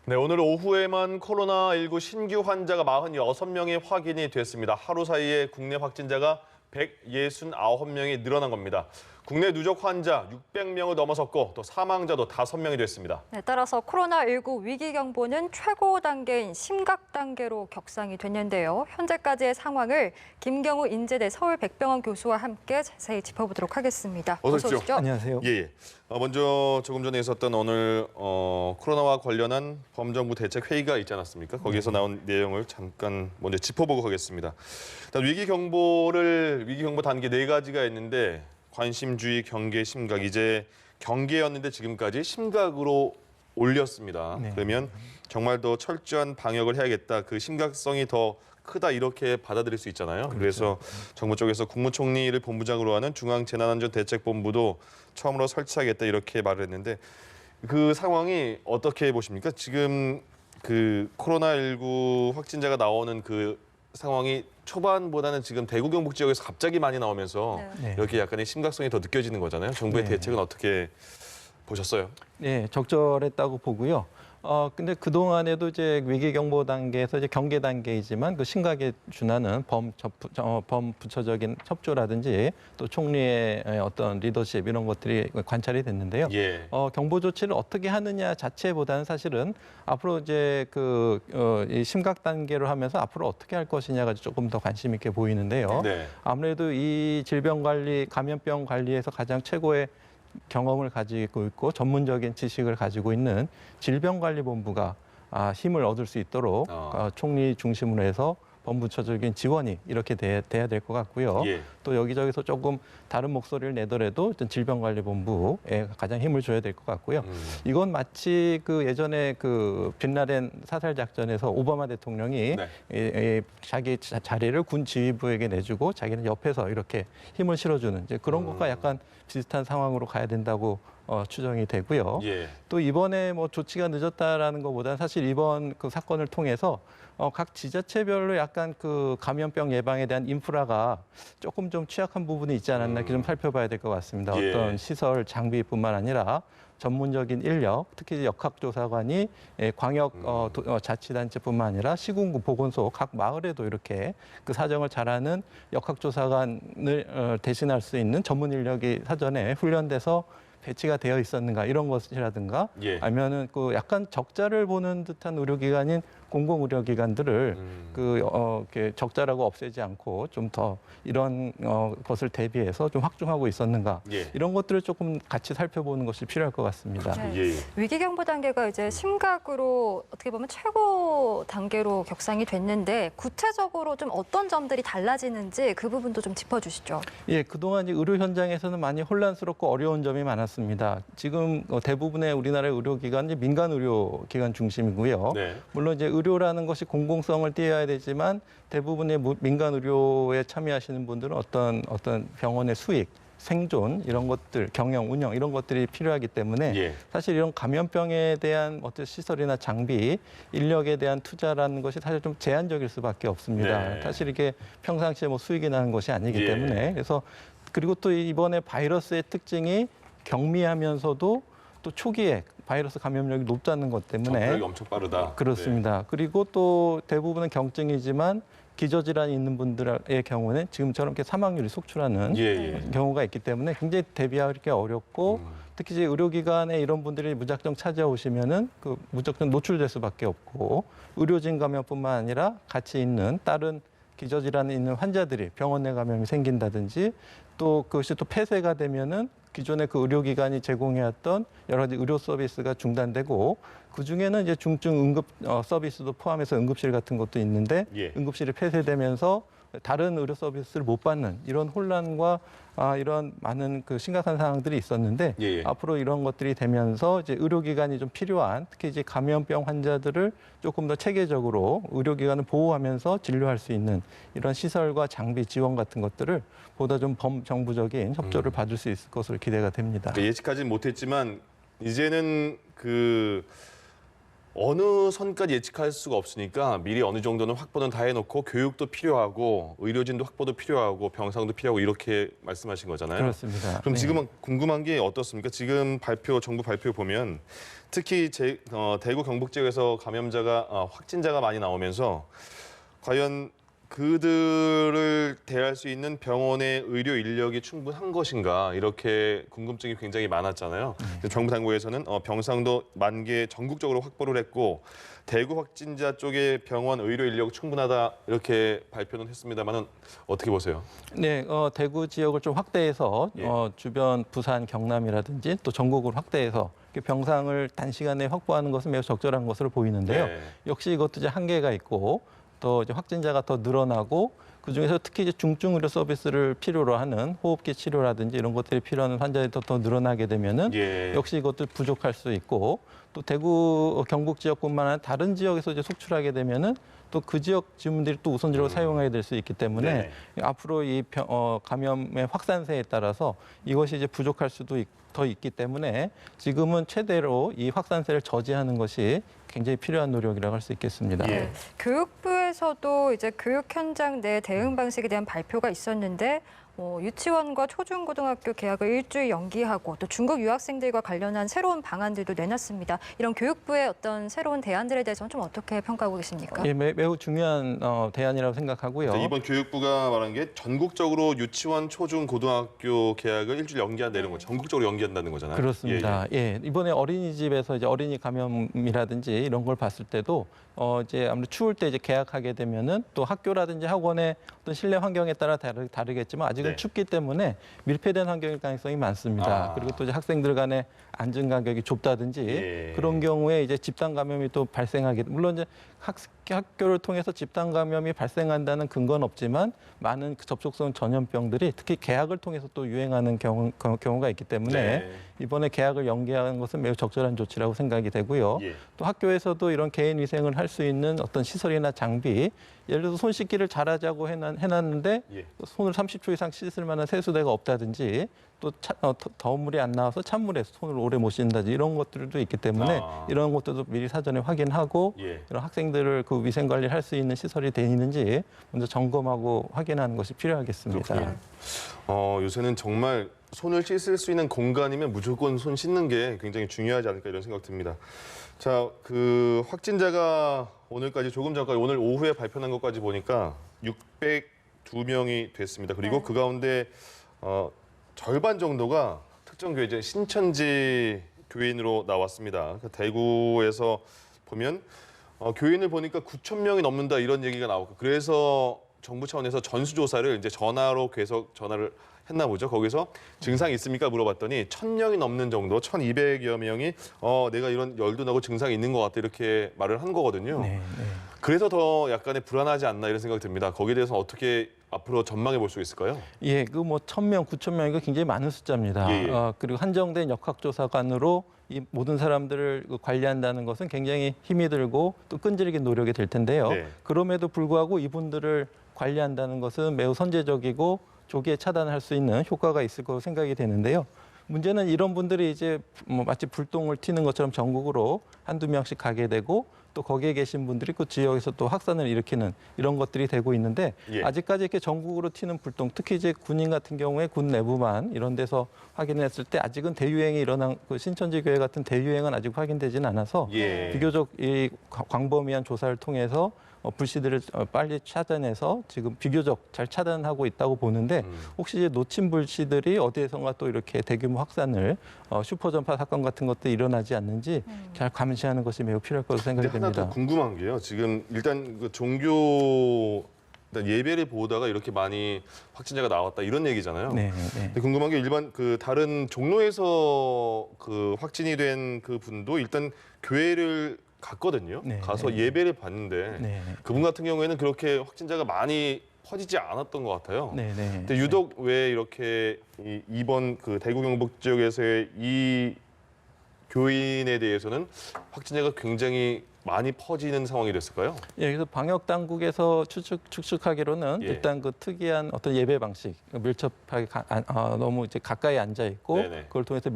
네, 오늘 오후에만 코로나19 신규 환자가 46명이 확인이 됐습니다. 하루 사이에 국내 확진자가 169명이 늘어난 겁니다. 국내 누적 환자 600명을 넘어섰고 또 사망자도 5명이 됐습니다. 네, 따라서 코로나19 위기 경보는 최고 단계인 심각 단계로 격상이 됐는데요. 현재까지의 상황을 김경우 인제대 서울백병원 교수와 함께 자세히 짚어보도록 하겠습니다. 어서 오십시오. 안녕하세요. 예. 먼저 조금 전에 있었던 오늘 코로나와 관련한 범정부 대책 회의가 있지 않았습니까? 거기에서 나온 내용을 잠깐 먼저 짚어보고 가겠습니다. 일단 위기 경보 단계 4가지가 있는데 관심주의, 경계, 심각. 이제 경계였는데 지금까지 심각으로 올렸습니다. 네. 그러면 정말 더 철저한 방역을 해야겠다. 그 심각성이 더 크다 이렇게 받아들일 수 있잖아요. 그렇죠. 그래서 정부 쪽에서 국무총리를 본부장으로 하는 중앙재난안전대책본부도 처음으로 설치하겠다 이렇게 말을 했는데 그 상황이 어떻게 보십니까? 지금 그 코로나19 확진자가 나오는 그 상황이 초반보다는 지금 대구 경북 지역에서 갑자기 많이 나오면서 네. 이렇게 약간의 심각성이 더 느껴지는 거잖아요. 정부의 네. 대책은 어떻게 보셨어요? 네, 적절했다고 보고요. 근데 그동안에도 이제 위기 경보 단계에서 이제 경계 단계이지만 그 심각에 준하는 범부처적인 협조라든지 또 총리의 어떤 리더십 이런 것들이 관찰이 됐는데요. 예. 경보 조치를 어떻게 하느냐 자체보다는 사실은 앞으로 이제 이 심각 단계로 하면서 앞으로 어떻게 할 것이냐가 조금 더 관심 있게 보이는데요. 네. 아무래도 이 질병 관리, 감염병 관리에서 가장 최고의 경험을 가지고 있고 전문적인 지식을 가지고 있는 질병관리본부가 힘을 얻을 수 있도록 총리 중심으로 해서 범부처적인 지원이 이렇게 돼야 될 것 같고요. 예. 또 여기저기서 조금 다른 목소리를 내더라도 질병관리본부에 가장 힘을 줘야 될 것 같고요. 이건 마치 그 예전에 그 빈라덴 사살 작전에서 오바마 대통령이 자기 자리를 군 지휘부에게 내주고 자기는 옆에서 이렇게 힘을 실어주는 이제 그런 것과 약간 비슷한 상황으로 가야 된다고 추정이 되고요. 예. 또 이번에 뭐 조치가 늦었다라는 것보다는 사실 이번 그 사건을 통해서 각 지자체별로 약간 그 감염병 예방에 대한 인프라가 조금 좀 취약한 부분이 있지 않았나 이렇게 좀 살펴봐야 될 것 같습니다. 예. 어떤 시설 장비뿐만 아니라 전문적인 인력, 특히 역학조사관이 광역 자치단체뿐만 아니라 시군구 보건소 각 마을에도 이렇게 그 사정을 잘 아는 역학조사관을 대신할 수 있는 전문 인력이 사전에 훈련돼서 배치가 되어 있었는가 이런 것이라든가 예. 아니면은 그 약간 적자를 보는 듯한 의료기관인 공공의료기관들을 이렇게 적자라고 없애지 않고 좀 더 이런 것을 대비해서 좀 확충하고 있었는가 예. 이런 것들을 조금 같이 살펴보는 것이 필요할 것 같습니다. 네. 예. 위기 경보 단계가 이제 심각으로 어떻게 보면 최고 단계로 격상이 됐는데 구체적으로 좀 어떤 점들이 달라지는지 그 부분도 좀 짚어주시죠. 예, 그동안 이 의료 현장에서는 많이 혼란스럽고 어려운 점이 많았습니다. 지금 대부분의 우리나라의 의료기관이 민간 의료기관 중심이고요. 네. 물론 이제 의료라는 것이 공공성을 띄어야 되지만 대부분의 민간 의료에 참여하시는 분들은 어떤 병원의 수익, 생존 이런 것들, 경영, 운영 이런 것들이 필요하기 때문에 예. 사실 이런 감염병에 대한 어떤 시설이나 장비, 인력에 대한 투자라는 것이 사실 좀 제한적일 수밖에 없습니다. 네. 사실 이게 평상시에 뭐 수익이 나는 것이 아니기 예. 때문에 그래서 그리고 또 이번에 바이러스의 특징이 경미하면서도 또 초기에 바이러스 감염력이 높다는 것 때문에 접근력이 엄청 빠르다. 그렇습니다. 그리고 또 대부분은 경증이지만 기저질환이 있는 분들의 경우는 지금처럼 이렇게 사망률이 속출하는 예. 경우가 있기 때문에 굉장히 대비하기 어렵고 특히 이제 의료기관에 이런 분들이 무작정 찾아오시면은 그 무작정 노출될 수밖에 없고 의료진 감염뿐만 아니라 같이 있는 다른 기저질환이 있는 환자들이 병원 내 감염이 생긴다든지 또 그것이 또 폐쇄가 되면은 기존의 그 의료기관이 제공해왔던 여러 가지 의료 서비스가 중단되고 그 중에는 이제 중증 응급 서비스도 포함해서 응급실 같은 것도 있는데 예. 응급실이 폐쇄되면서 다른 의료 서비스를 못 받는 이런 혼란과 이런 많은 그 심각한 상황들이 있었는데 예. 앞으로 이런 것들이 되면서 이제 의료기관이 좀 필요한 특히 이제 감염병 환자들을 조금 더 체계적으로 의료기관을 보호하면서 진료할 수 있는 이런 시설과 장비 지원 같은 것들을 보다 좀 범정부적인 협조를 받을 수 있을 것으로 기대가 됩니다. 예측하지는 못했지만 이제는 그 어느 선까지 예측할 수가 없으니까 미리 어느 정도는 확보는 다 해놓고 교육도 필요하고 의료진도 확보도 필요하고 병상도 필요하고 이렇게 말씀하신 거잖아요. 그렇습니다. 그럼 네. 지금은 궁금한 게 어떻습니까? 지금 정부 발표 보면 특히 대구 경북 지역에서 감염자가 확진자가 많이 나오면서 과연 그들을 대할 수 있는 병원의 의료 인력이 충분한 것인가 이렇게 궁금증이 굉장히 많았잖아요. 정부 당국에서는 병상도 10,000개 전국적으로 확보를 했고 대구 확진자 쪽에 병원 의료 인력 충분하다 이렇게 발표는 했습니다만은 어떻게 보세요? 네, 대구 지역을 좀 확대해서 예. 주변 부산, 경남이라든지 또 전국을 확대해서 이렇게 병상을 단시간에 확보하는 것은 매우 적절한 것으로 보이는데요. 네. 역시 이것도 이제 한계가 있고 또 이제 확진자가 더 늘어나고 그 중에서 특히 이제 중증 의료 서비스를 필요로 하는 호흡기 치료라든지 이런 것들이 필요한 환자들이 더 늘어나게 되면은 예. 역시 이것도 부족할 수 있고 또 대구 경북 지역뿐만 아니라 다른 지역에서 이제 속출하게 되면은 또 그 지역 주민들이 또 우선적으로 사용하게 될 수 있기 때문에 네. 앞으로 이 감염의 확산세에 따라서 이것이 이제 부족할 수도 더 있기 때문에 지금은 최대로 이 확산세를 저지하는 것이 굉장히 필요한 노력이라고 할 수 있겠습니다. 예. 교육부에서도 이제 교육 현장 내 대응 방식에 대한 발표가 있었는데 유치원과 초중고등학교 개학을 일주일 연기하고 또 중국 유학생들과 관련한 새로운 방안들도 내놨습니다. 이런 교육부의 어떤 새로운 대안들에 대해서는 좀 어떻게 평가하고 계십니까? 예, 매우 중요한 대안이라고 생각하고요. 이번 교육부가 말한 게 전국적으로 유치원, 초중, 고등학교 개학을 일주일 연기한다는 거, 전국적으로 연기한다는 거잖아요. 그렇습니다. 예, 이번에 어린이집에서 이제 어린이 감염이라든지 이런 걸 봤을 때도 이제 아무래도 추울 때 이제 개학하게 되면은 또 학교라든지 학원의 어떤 실내 환경에 따라 다르겠지만 아직은 네. 춥기 때문에 밀폐된 환경일 가능성이 많습니다. 그리고 또 이제 학생들 간의 앉은 간격이 좁다든지 예. 그런 경우에 이제 집단 감염이 또 발생하게 물론 이제 학교를 통해서 집단 감염이 발생한다는 근거는 없지만 많은 그 접촉성 전염병들이 특히 개학을 통해서 또 유행하는 경우가 있기 때문에 네. 이번에 개학을 연기하는 것은 매우 적절한 조치라고 생각이 되고요. 예. 또 학교에서도 이런 개인 위생을 할 수 있는 어떤 시설이나 장비, 예를 들어서 손 씻기를 잘하자고 해놨는데 예. 손을 30초 이상 씻을 만한 세수대가 없다든지 또 더운 물이 안 나와서 찬물에 손을 오래 못 씻는다든지 이런 것들도 있기 때문에 이런 것들도 미리 사전에 확인하고 예. 이런 학생들을 그 위생 관리를 할 수 있는 시설이 돼 있는지 먼저 점검하고 확인하는 것이 필요하겠습니다. 그렇군요. 요새는 정말 손을 씻을 수 있는 공간이면 무조건 손 씻는 게 굉장히 중요하지 않을까 이런 생각 듭니다. 자, 그 확진자가 오늘까지 조금 전까지 오늘 오후에 발표난 것까지 보니까 602명이 됐습니다. 그리고 네. 그 가운데 절반 정도가 특정 교회 이제 신천지 교인으로 나왔습니다. 대구에서 보면 교인을 보니까 9,000명이 넘는다 이런 얘기가 나오고 그래서 정부 차원에서 전수조사를 이제 전화로 계속 전화를 했나 보죠. 거기서 증상이 있습니까? 물어봤더니 1,000명이 넘는 정도, 1,200여 명이 내가 이런 열도 나고 증상이 있는 것 같다 이렇게 말을 한 거거든요. 네, 네. 그래서 더 약간의 불안하지 않나 이런 생각이 듭니다. 거기에 대해서 어떻게 앞으로 전망해 볼 수 있을까요? 예, 그 뭐 1,000명, 9,000명 이거 굉장히 많은 숫자입니다. 예, 예. 그리고 한정된 역학조사관으로 이 모든 사람들을 관리한다는 것은 굉장히 힘이 들고 또 끈질긴 노력이 될 텐데요. 네. 그럼에도 불구하고 이분들을 관리한다는 것은 매우 선제적이고 조기에 차단할 수 있는 효과가 있을 거로 생각이 되는데요. 문제는 이런 분들이 이제 뭐 마치 불똥을 튀는 것처럼 전국으로 한두 명씩 가게 되고 또 거기에 계신 분들이 그 지역에서 또 확산을 일으키는 이런 것들이 되고 있는데 예. 아직까지 이렇게 전국으로 튀는 불똥, 특히 이제 군인 같은 경우에 군 내부만 이런 데서 확인했을 때 아직은 대유행이 일어난 그 신천지 교회 같은 대유행은 아직 확인되지는 않아서 예. 비교적 이 광범위한 조사를 통해서 불씨들을 빨리 차단해서 지금 비교적 잘 차단하고 있다고 보는데 혹시 이제 놓친 불씨들이 어디에선가 또 이렇게 대규모 확산을 슈퍼전파 사건 같은 것도 일어나지 않는지 잘 감시하는 것이 매우 필요할 것으로 생각이 근데 하나 됩니다. 더 궁금한 게요. 지금 일단 그 종교 일단 예배를 보다가 이렇게 많이 확진자가 나왔다 이런 얘기잖아요. 네, 네. 근데 궁금한 게 일반 그 다른 종로에서 그 확진이 된 그 분도 일단 교회를 갔거든요. 네, 가서 네. 예배를 봤는데 네, 그분 같은 경우에는 그렇게 확진자가 많이 퍼지지 않았던 것 같아요. 네, 네. 근데 유독 왜 이렇게 이번 그 대구 경북 지역에서의 이 교인에 대해서는 확진자가 굉장히 많이 퍼지는 상황이 됐을까요? 예, 그래서 방역 당국에서 추측하기로는 예. 일단 그 특이한 어떤 예배 방식, 밀접하게 너무 이제 가까이 앉아 있고 네네. 그걸 통해서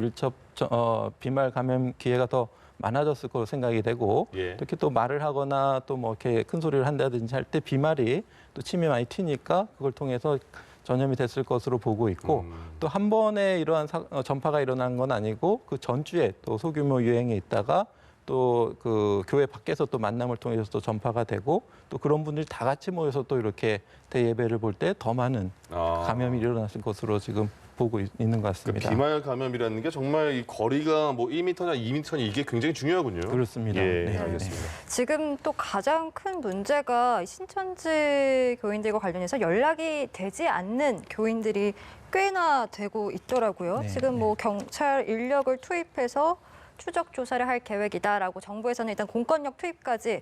비말 감염 기회가 더 많아졌을 거로 생각이 되고 예. 특히 또 말을 하거나 또 뭐 이렇게 큰 소리를 한다든지 할 때 비말이 또 침이 많이 튀니까 그걸 통해서 전염이 됐을 것으로 보고 있고 또 한 번에 이러한 전파가 일어난 건 아니고 그 전주에 또 소규모 유행이 있다가 또 그 교회 밖에서 또 만남을 통해서 또 전파가 되고 또 그런 분들이 다 같이 모여서 또 이렇게 대예배를 볼 때 더 많은 감염이 일어났을 것으로 지금 보고 있는 것 같습니다. 그러니까 비말 감염이라는 게 정말 이 거리가 뭐 1m나 2m나 이게 굉장히 중요하군요. 그렇습니다. 예, 네. 알겠습니다. 지금 또 가장 큰 문제가 신천지 교인들과 관련해서 연락이 되지 않는 교인들이 꽤나 되고 있더라고요. 네, 지금 뭐 경찰 인력을 투입해서 추적 조사를 할 계획이다라고 정부에서는 일단 공권력 투입까지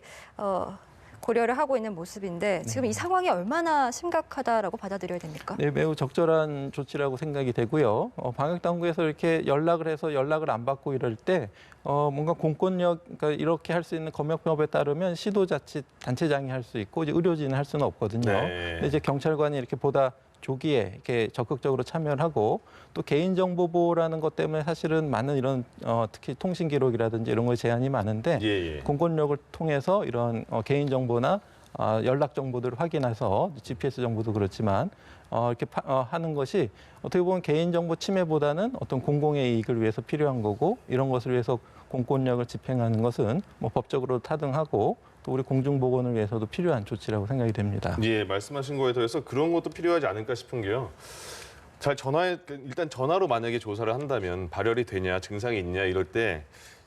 고려를 하고 있는 모습인데 지금 이 상황이 얼마나 심각하다라고 받아들여야 됩니까? 네, 매우 적절한 조치라고 생각이 되고요. 방역 당국에서 이렇게 연락을 해서 연락을 안 받고 이럴 때 뭔가 공권력, 그러니까 이렇게 할 수 있는 검역법에 따르면 시도자치 단체장이 할 수 있고 이제 의료진은 할 수는 없거든요. 네. 근데 이제 경찰관이 이렇게 보다 조기에 이렇게 적극적으로 참여를 하고 또 개인정보 보호라는 것 때문에 사실은 많은 이런 특히 통신 기록이라든지 이런 거에 제한이 많은데 예, 예. 공권력을 통해서 이런 개인정보나 연락 정보들을 확인해서 GPS 정보도 그렇지만 이렇게 하는 것이 어떻게 보면 개인정보 침해보다는 어떤 공공의 이익을 위해서 필요한 거고 이런 것을 위해서 공권력을 집행하는 것은 뭐 법적으로 타등하고 또 우리 공중보건을 위해서도 필요한 조치라고 생각이 됩니다. 예, 말씀하신 거에 더해서 그런 것도 필요하지 않을까 싶은 게요. 일단 전화로 만약에 조사를 한다면 발열이 되냐, 증상이 있냐 이럴 때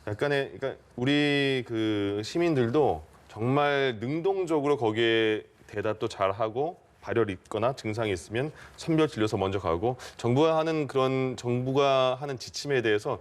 약간의 그러니까 우리 그 시민들도 정말 능동적으로 거기에 대답도 잘 하고 발열이 있거나 증상이 있으면 선별 진료소 먼저 가고 정부가 하는 지침에 대해서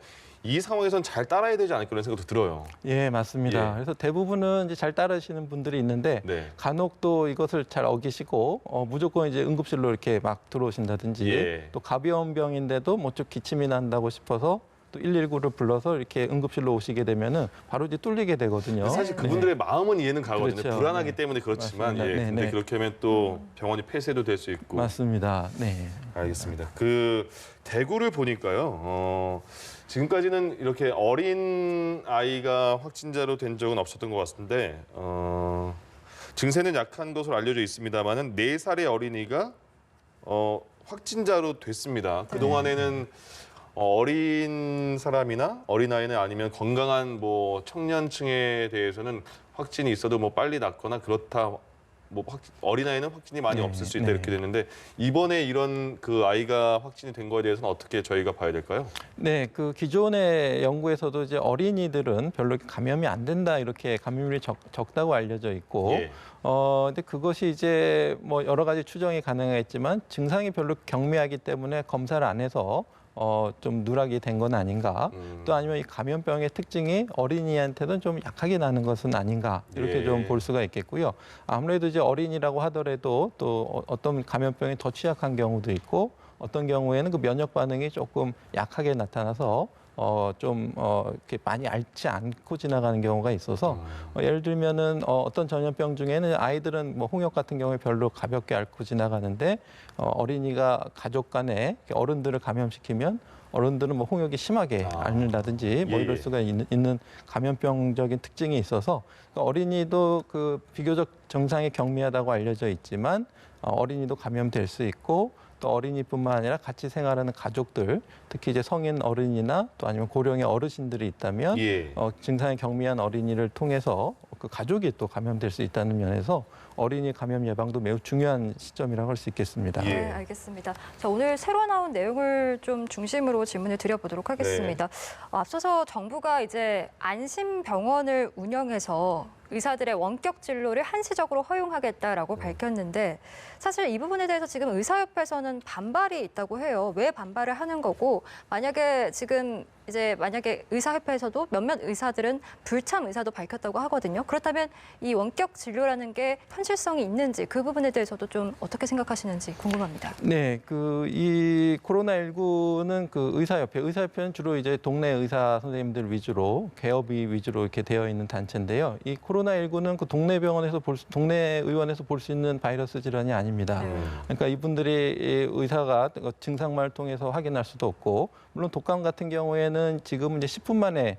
이 상황에선 잘 따라야 되지 않을까 그런 생각도 들어요. 예, 맞습니다. 예. 그래서 대부분은 이제 잘 따르시는 분들이 있는데 네. 간혹 또 이것을 잘 어기시고 무조건 이제 응급실로 이렇게 막 들어오신다든지 예. 또 가벼운 병인데도 뭐 좀 기침이 난다고 싶어서 또 119를 불러서 이렇게 응급실로 오시게 되면은 바로 이제 뚫리게 되거든요. 사실 그분들의 마음은 이해는 가거든요. 그렇죠. 불안하기 네. 때문에 그렇지만 맞습니다. 예, 네, 근데 네. 그렇게 하면 또 병원이 폐쇄도 될 수 있고. 맞습니다. 네. 알겠습니다. 그 대구를 보니까요. 지금까지는 이렇게 어린 아이가 확진자로 된 적은 없었던 것 같은데 증세는 약한 것으로 알려져 있습니다만은 4살의 어린이가 확진자로 됐습니다. 그 동안에는 어린 사람이나 어린아이는 아니면 건강한 뭐 청년층에 대해서는 확진이 있어도 뭐 빨리 낫거나 그렇다. 뭐 어린아이는 확진이 많이 네, 없을 수 있다 네. 이렇게 되는데 이번에 이런 그 아이가 확진이 된 거에 대해서는 어떻게 저희가 봐야 될까요? 네, 그 기존의 연구에서도 이제 어린이들은 별로 감염이 안 된다 이렇게 감염률이 적다고 알려져 있고, 예. 근데 그것이 이제 뭐 여러 가지 추정이 가능했지만 증상이 별로 경미하기 때문에 검사를 안 해서 좀 누락이 된 건 아닌가. 또 아니면 이 감염병의 특징이 어린이한테는 좀 약하게 나는 것은 아닌가. 이렇게 예. 좀 볼 수가 있겠고요. 아무래도 이제 어린이라고 하더라도 또 어떤 감염병에 더 취약한 경우도 있고 어떤 경우에는 그 면역 반응이 조금 약하게 나타나서 이렇게 많이 앓지 않고 지나가는 경우가 있어서 예를 들면은 어떤 전염병 중에는 아이들은 뭐 홍역 같은 경우에 별로 가볍게 앓고 지나가는데 어린이가 가족 간에 어른들을 감염시키면 어른들은 뭐 홍역이 심하게 앓는다든지 뭐 예, 이럴 예. 수가 있는 감염병적인 특징이 있어서 어린이도 그 비교적 증상이 경미하다고 알려져 있지만 어린이도 감염될 수 있고 또 어린이뿐만 아니라 같이 생활하는 가족들, 특히 이제 성인 어른이나 또 아니면 고령의 어르신들이 있다면 예. 증상이 경미한 어린이를 통해서 그 가족이 또 감염될 수 있다는 면에서 어린이 감염 예방도 매우 중요한 시점이라고 할 수 있겠습니다. 예. 네, 알겠습니다. 자, 오늘 새로 나온 내용을 좀 중심으로 질문을 드려보도록 하겠습니다. 앞서서 정부가 이제 안심병원을 운영해서 의사들의 원격 진료를 한시적으로 허용하겠다라고 밝혔는데 사실 이 부분에 대해서 지금 의사협회에서는 반발이 있다고 해요. 왜 반발을 하는 거고 만약에 의사협회에서도 몇몇 의사들은 불참 의사도 밝혔다고 하거든요. 그렇다면 이 원격 진료라는 게 현실성이 있는지 그 부분에 대해서도 좀 어떻게 생각하시는지 궁금합니다. 네, 이 코로나19는 그 의사협회는 주로 이제 동네 의사 선생님들 위주로 개업이 위주로 이렇게 되어 있는 단체인데요. 이 코로나19는 그 동네 병원에서 동네 의원에서 볼 수 있는 바이러스 질환이 아닙니다. 그러니까 이분들이 의사가 증상만을 통해서 확인할 수도 없고, 물론 독감 같은 경우에는 지금은 이제 10분 만에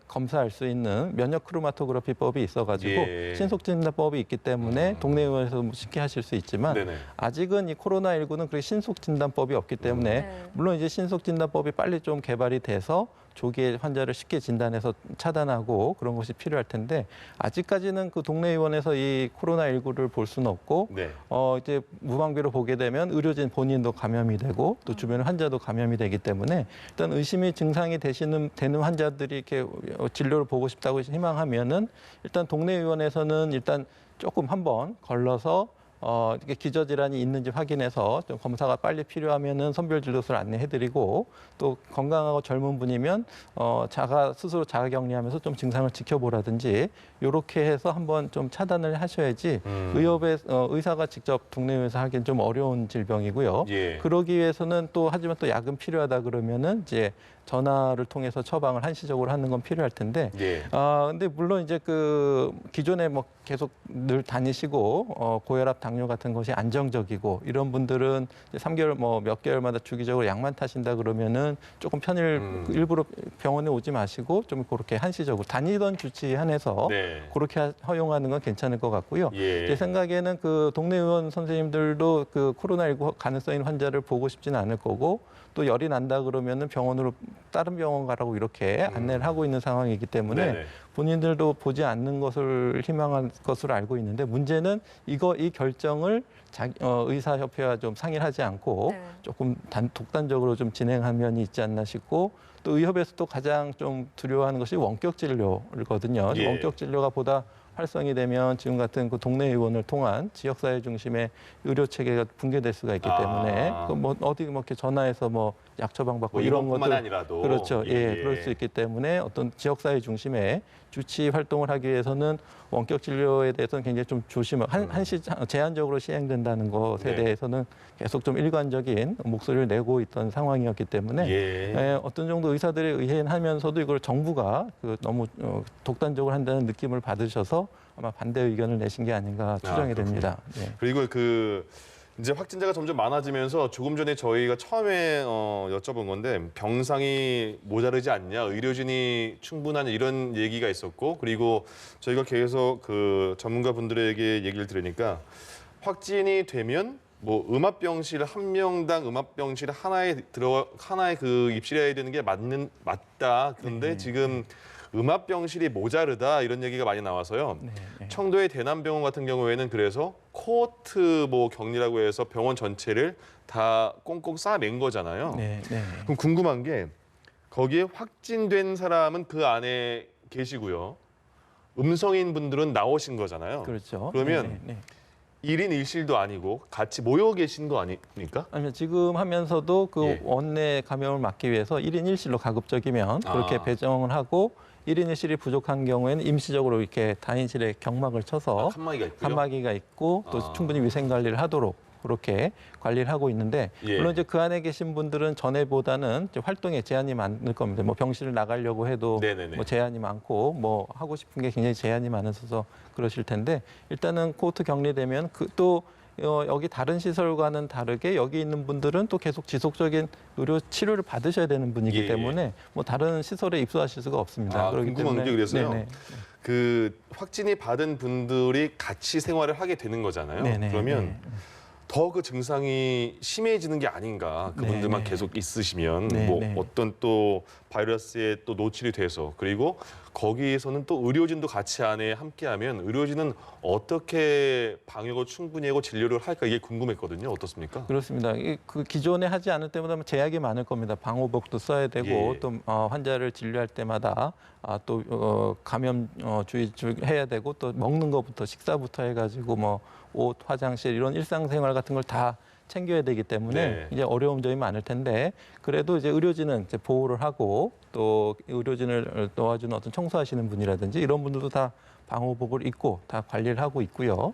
검사할 수 있는 면역 크로마토그래피법이 있어가지고 예. 신속 진단법이 있기 때문에 동네 의원에서 쉽게 하실 수 있지만 네네. 아직은 이 코로나19는 그렇게 신속 진단법이 없기 때문에 네. 물론 이제 신속 진단법이 빨리 좀 개발이 돼서 조기에 환자를 쉽게 진단해서 차단하고 그런 것이 필요할 텐데 아직까지는 그 동네 의원에서 이 코로나19를 볼 수는 없고 네. 이제 무방비로 보게 되면 의료진 본인도 감염이 되고 또 주변 환자도 감염이 되기 때문에 일단 의심이 증상이 되는 환자들이 이렇게 진료를 보고 싶다고 희망하면은 일단 동네 의원에서는 일단 조금 한번 걸러서 이렇게 기저질환이 있는지 확인해서 좀 검사가 빨리 필요하면은 선별진료소를 안내해드리고 또 건강하고 젊은 분이면 스스로 자가격리하면서 좀 증상을 지켜보라든지 이렇게 해서 한번 좀 차단을 하셔야지 의사가 직접 동네 의원에서 하기엔 좀 어려운 질병이고요. 예. 그러기 위해서는 하지만 또 약은 필요하다 그러면은 이제 전화를 통해서 처방을 한시적으로 하는 건 필요할 텐데, 예. 근데 물론 이제 그 기존에 뭐 계속 늘 다니시고 고혈압, 당뇨 같은 것이 안정적이고 이런 분들은 이제 3개월 뭐 몇 개월마다 주기적으로 약만 타신다 그러면은 조금 일부러 병원에 오지 마시고 좀 그렇게 한시적으로 다니던 주치에 한해서 네. 그렇게 허용하는 건 괜찮을 것 같고요. 예. 제 생각에는 그 동네 의원 선생님들도 그 코로나19 가능성 있는 환자를 보고 싶지는 않을 거고 또 열이 난다 그러면은 병원으로 다른 병원 가라고 이렇게 안내를 하고 있는 상황이기 때문에 네네. 본인들도 보지 않는 것을 희망할 것으로 알고 있는데 문제는 이 결정을 의사협회와 좀 상의를 하지 않고 네. 조금 독단적으로 좀 진행한 면이 있지 않나 싶고 또 의협에서도 가장 좀 두려워하는 것이 원격 진료거든요. 예. 원격 진료가 보다 활성이 되면 지금 같은 그 동네 의원을 통한 지역사회 중심의 의료 체계가 붕괴될 수가 있기 때문에 어디 이렇게 전화해서 약 처방 받고 이런 이번뿐만 것들 아니라도 그렇죠. 예, 그럴 수 있기 때문에 어떤 지역사회 중심의 주치 활동을 하기 위해서는 원격 진료에 대해서는 굉장히 좀 제한적으로 시행된다는 것에 네. 대해서는 계속 좀 일관적인 목소리를 내고 있던 상황이었기 때문에 예. 어떤 정도 의사들에 의해하면서도 이걸 정부가 너무 독단적으로 한다는 느낌을 받으셔서 아마 반대 의견을 내신 게 아닌가 추정이 됩니다. 네. 그리고 이제 확진자가 점점 많아지면서 조금 전에 저희가 처음에 여쭤본 건데 병상이 모자르지 않냐, 의료진이 충분하냐 이런 얘기가 있었고 그리고 저희가 계속 그 전문가분들에게 얘기를 들으니까 확진이 되면 음압병실 한 명당 음압병실 하나에 그 입실해야 되는 게 맞다. 그런데 지금 음압병실이 모자르다 이런 얘기가 많이 나와서요. 청도의 대남병원 같은 경우에는 그래서 코호트 격리라고 해서 병원 전체를 다 꽁꽁 싸맨 거잖아요. 그럼 궁금한 게 거기에 확진된 사람은 그 안에 계시고요. 음성인 분들은 나오신 거잖아요. 그렇죠. 그러면 1인 1실도 아니고 같이 모여 계신 거 아닙니까? 아니면 지금 하면서도 그 원내 감염을 막기 위해서 1인 1실로 가급적이면 그렇게 배정을 하고 1인 1실이 부족한 경우에는 임시적으로 이렇게 단인실에 경막을 쳐서 칸막이가 있고 또 충분히 위생 관리를 하도록 그렇게 관리를 하고 있는데 물론 이제 그 안에 계신 분들은 전에보다는 이제 활동에 제한이 많을 겁니다. 병실을 나가려고 해도 제한이 많고 하고 싶은 게 굉장히 제한이 많으셔서 그러실 텐데 일단은 코호트 격리되면 또 여기 다른 시설과는 다르게 여기 있는 분들은 또 계속 지속적인 의료 치료를 받으셔야 되는 분이기 때문에 다른 시설에 입소하실 수가 없습니다. 그렇기 궁금한 게 그래서요. 네네. 그 확진이 받은 분들이 같이 생활을 하게 되는 거잖아요. 그러면 더 그 증상이 심해지는 게 아닌가. 그분들만 계속 있으시면 어떤 또 바이러스에 또 노출이 돼서 그리고 거기에서는 또 의료진도 같이 안에 함께하면 의료진은 어떻게 방역을 충분히 하고 진료를 할까 이게 궁금했거든요. 어떻습니까? 그렇습니다. 그 기존에 하지 않을 때마다 제약이 많을 겁니다. 방호복도 써야 되고 또 환자를 진료할 때마다 또 감염 주의해야 되고 또 먹는 것부터 식사부터 해가지고 옷, 화장실 이런 일상생활 같은 걸 다 챙겨야 되기 때문에 이제 어려운 점이 많을 텐데 그래도 이제 의료진은 이제 보호를 하고 또 의료진을 도와주는 어떤 청소하시는 분이라든지 이런 분들도 다 방호복을 입고 다 관리를 하고 있고요.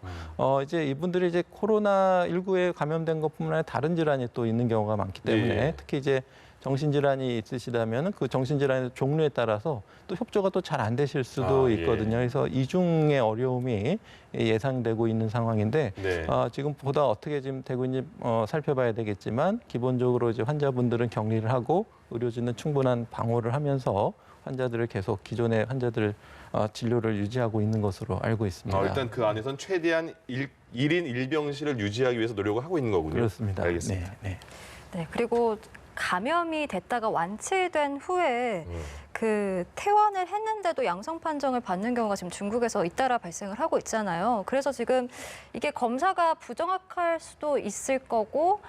이제 이분들이 이제 코로나19에 감염된 것뿐만 아니라 다른 질환이 또 있는 경우가 많기 때문에 특히 이제 정신질환이 있으시다면 그 정신질환의 종류에 따라서 또 협조가 또 잘 안 되실 수도 예. 있거든요. 그래서 이중의 어려움이 예상되고 있는 상황인데 네. 지금 보다 어떻게 지금 되고 있는지 살펴봐야 되겠지만 기본적으로 이제 환자분들은 격리를 하고 의료진은 충분한 방호를 하면서 환자들을 계속 기존의 환자들 진료를 유지하고 있는 것으로 알고 있습니다. 일단 그 안에선 최대한 1인 1병실을 유지하기 위해서 노력을 하고 있는 거군요. 그렇습니다. 알겠습니다. 네. 네, 그리고 감염이 됐다가 완치된 후에 그 퇴원을 했는데도 양성 판정을 받는 경우가 지금 중국에서 잇따라 발생을 하고 있잖아요. 그래서 지금 이게 검사가 부정확할 수도 있을 거고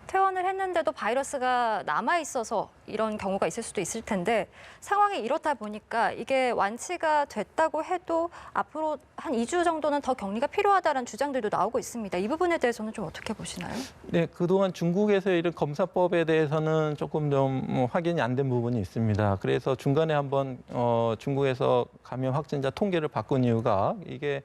퇴원을 했는데도 바이러스가 남아 있어서 이런 경우가 있을 수도 있을 텐데 상황이 이렇다 보니까 이게 완치가 됐다고 해도 앞으로 한 2주 정도는 더 격리가 필요하다는 주장들도 나오고 있습니다. 이 부분에 대해서는 좀 어떻게 보시나요? 네, 그동안 중국에서 이런 검사법에 대해서는 조금 좀 확인이 안 된 부분이 있습니다. 그래서 중간에 한번 중국에서 감염 확진자 통계를 바꾼 이유가 이게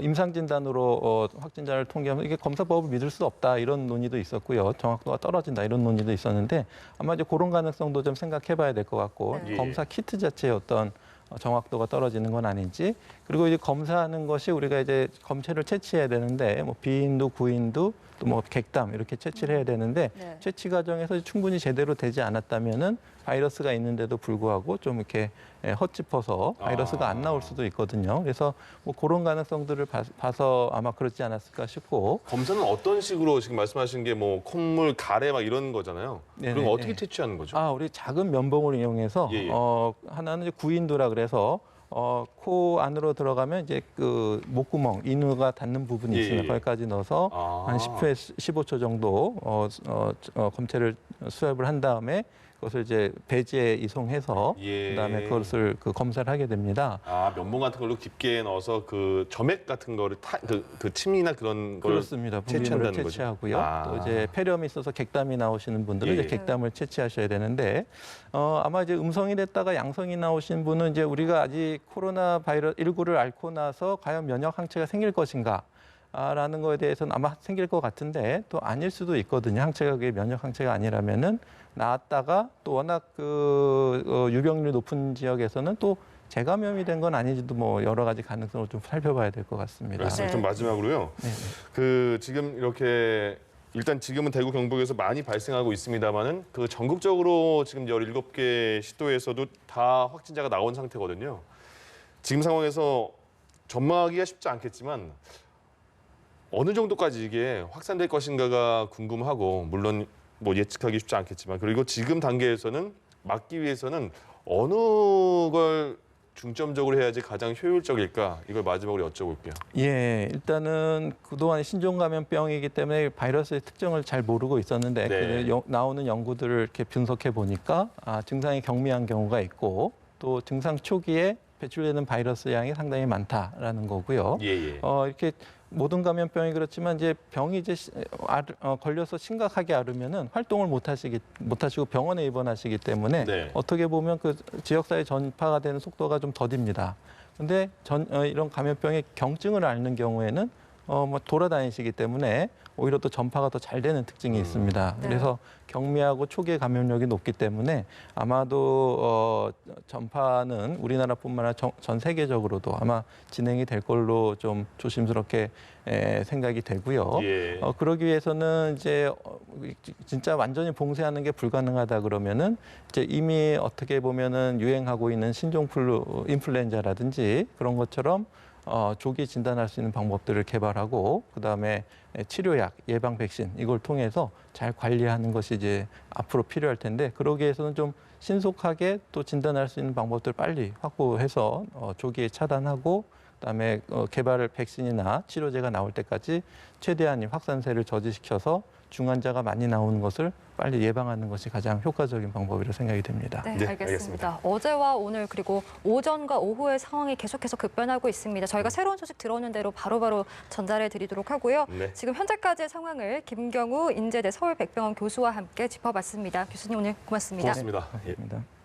임상 진단으로 확진자를 통계하면 이게 검사법을 믿을 수 없다 이런 논의도 있었고요. 정확도가 떨어진다 이런 논의도 있었는데 아마 이제 그런 가능성도 좀 생각해봐야 될 것 같고 네. 검사 키트 자체의 어떤 정확도가 떨어지는 건 아닌지 그리고 이제 검사하는 것이 우리가 이제 검체를 채취해야 되는데 뭐 비인두, 구인두 또 뭐 객담 이렇게 채취를 해야 되는데 네. 채취 과정에서 충분히 제대로 되지 않았다면은 바이러스가 있는데도 불구하고 좀 이렇게 헛짚어서 바이러스가 안 나올 수도 있거든요. 그래서 뭐 그런 가능성들을 봐서 아마 그렇지 않았을까 싶고 검사는 어떤 식으로 지금 말씀하신 게 뭐 콧물, 가래 막 이런 거잖아요. 네네, 그럼 어떻게 네. 채취하는 거죠? 우리 작은 면봉을 이용해서 예, 예. 하나는 이제 구인두라 그래서 코 안으로 들어가면 이제 그 목구멍 인후가 닿는 부분이 예, 있습니다. 예. 거기까지 넣어서 한 10회, 15초 정도 검체를 수압을 한 다음에 그것을 이제 배지에 이송해서 예. 그다음에 그것을 검사를 하게 됩니다. 면봉 같은 걸로 깊게 넣어서 그 점액 같은 거를 그 침이나 그런 걸 그렇습니다. 분비물을 채취한다는 거죠? 채취하고요. 또 이제 폐렴이 있어서 객담이 나오시는 분들은 예. 이제 객담을 채취하셔야 되는데 아마 이제 음성이 됐다가 양성이 나오신 분은 이제 우리가 아직 코로나 바이러스 19를 앓고 나서 과연 면역 항체가 생길 것인가? 라는 거에 대해서는 아마 생길 것 같은데 또 아닐 수도 있거든요. 항체가 그게 면역 항체가 아니라면은 나왔다가 또 워낙 유병률이 높은 지역에서는 또 재감염이 된 건 아닌지도 뭐 여러 가지 가능성을 좀 살펴봐야 될 것 같습니다. 알겠습니다. 좀 네. 마지막으로요. 네. 그 지금 이렇게 일단 지금은 대구 경북에서 많이 발생하고 있습니다만은 그 전국적으로 지금 17개 시도에서도 다 확진자가 나온 상태거든요. 지금 상황에서 전망하기가 쉽지 않겠지만 어느 정도까지 이게 확산될 것인가가 궁금하고 물론 뭐 예측하기 쉽지 않겠지만 그리고 지금 단계에서는 막기 위해서는 어느 걸 중점적으로 해야지 가장 효율적일까 이걸 마지막으로 여쭤볼게요. 예, 일단은 그동안 신종 감염병이기 때문에 바이러스의 특징을 잘 모르고 있었는데 네. 나오는 연구들을 이렇게 분석해 보니까 증상이 경미한 경우가 있고 또 증상 초기에 배출되는 바이러스 양이 상당히 많다라는 거고요. 예. 이렇게 모든 감염병이 그렇지만 이제 병이 이제 걸려서 심각하게 앓으면은 활동을 못하시고 병원에 입원하시기 때문에 네. 어떻게 보면 그 지역사회 전파가 되는 속도가 좀 더딥니다. 근데 이런 감염병의 경증을 앓는 경우에는 뭐 돌아다니시기 때문에 오히려 또 전파가 더 잘 되는 특징이 있습니다. 네. 그래서 경미하고 초기의 감염력이 높기 때문에 아마도 전파는 우리나라뿐만 아니라 전 세계적으로도 아마 진행이 될 걸로 좀 조심스럽게 생각이 되고요. 예. 그러기 위해서는 이제 진짜 완전히 봉쇄하는 게 불가능하다 그러면은 이제 이미 어떻게 보면은 유행하고 있는 인플루엔자라든지 그런 것처럼 조기 진단할 수 있는 방법들을 개발하고 그다음에 치료약, 예방 백신 이걸 통해서 잘 관리하는 것이 이제 앞으로 필요할 텐데 그러기 위해서는 좀 신속하게 또 진단할 수 있는 방법들을 빨리 확보해서 조기에 차단하고 그다음에 개발을 백신이나 치료제가 나올 때까지 최대한 이 확산세를 저지시켜서 중환자가 많이 나오는 것을 빨리 예방하는 것이 가장 효과적인 방법이라고 생각이 됩니다. 네, 네, 알겠습니다. 알겠습니다. 어제와 오늘 그리고 오전과 오후의 상황이 계속해서 급변하고 있습니다. 저희가 새로운 소식 들어오는 대로 바로바로 전달해 드리도록 하고요. 네. 지금 현재까지의 상황을 김경우 인제대 서울백병원 교수와 함께 짚어봤습니다. 교수님 오늘 고맙습니다. 고맙습니다. 예. 감사합니다.